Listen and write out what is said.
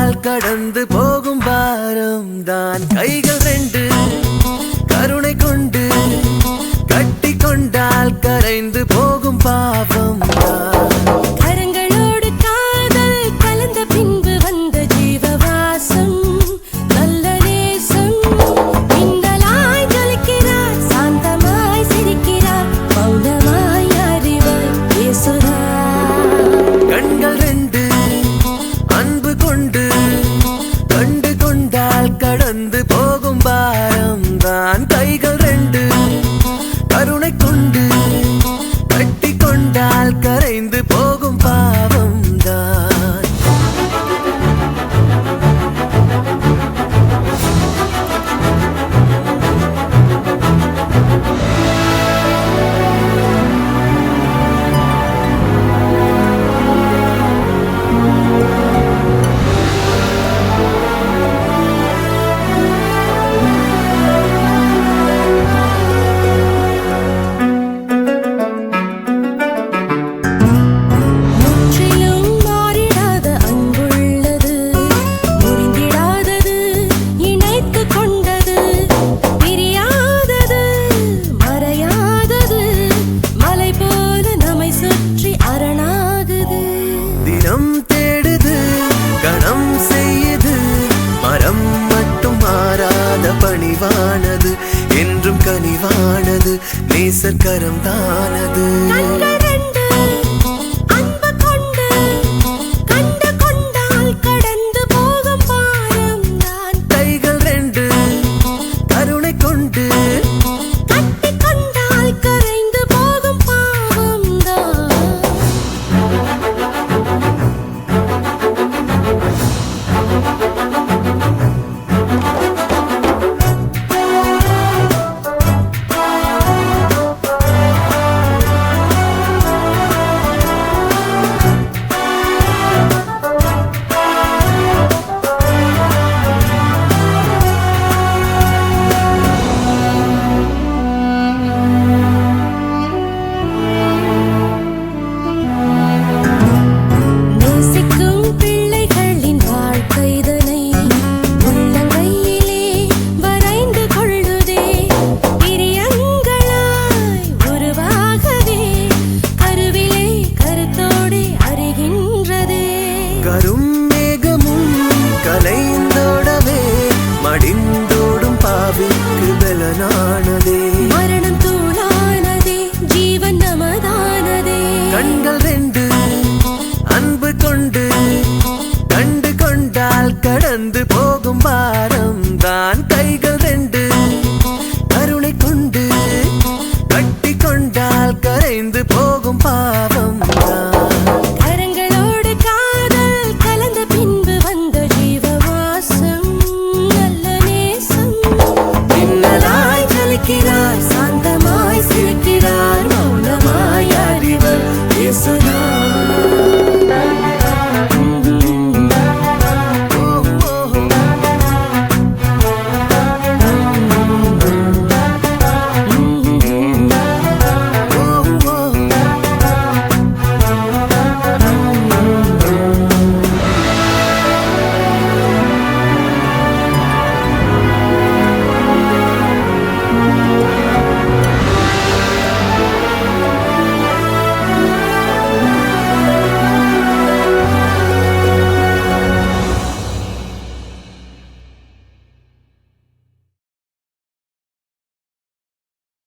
கொண்டால் கடந்து போகும் பாரம் தான் கைகள் ரெண்டு கருணை கொண்டு கட்டி கொண்டால் கரைந்து போகும் பாவம் தான் கரங்களோடு காதல் கலந்த பின்பு வந்த ஜீவவாசம் நல்ல நேசம் மின்னலாய் ஜொலிக்கிறார் சாந்தமாய் சிரிக்கிறார் மௌனமாய் அறிவாய் பேசுகிறார் கண்கள் ரெண்டு அன்பு கொண்டு கண்டு கொண்டால் கடந்து போகும் பாரம் தான் கைகள் ரெண்டு கருணை கொண்டு கட்டி கொண்டால் கரைந்து போகும் பாவம் தான் முற்றிலும் மாறிடாத அன்புள்ளது முறிந்திடாதது இணைத்துக் கொண்டது பிரியாதது மறையாதது மலை போல நம்மை சுற்றி அரணாகுது தினம் தேடுது கணம் செய்யுது மரம் மட்டும் மாறாத பணிவானது என்றும் கனிவானது நேசர் கரம் தானது கண்கள் ரெண்டு அன்பு கொண்டு கண்டு கொண்டால் கடந்து போகும் பாரம் தான் கைகள் ரெண்டு கருணை கொண்டு கட்டி கொண்டால் கரைந்து போகும் பாவம் தான் நேசிக்கும் பிள்ளைகளின் வாழ்க்கைதனை உள்ளங்கையிலே வரைந்து கொள்ளுதே பிரியங்களாய் உருவாகவே கருவிலே கருத்தோடு அறிகின்றதே கரும் மேகமும் கலைந்தோடவே மடிந்தோடும் பாவிக்கு பலனானதே மரணம் தூளானதே ஜீவன் நமதானதே கண்கள் ரெண்டு அன்பு கொண்டு கண்டு கொண்டால் கடந்து போகும் பாரம் தான் கைகள் ரெண்டு கருணை கொண்டு கட்டி கொண்டால் கரைந்து போகும் பாவம் தான்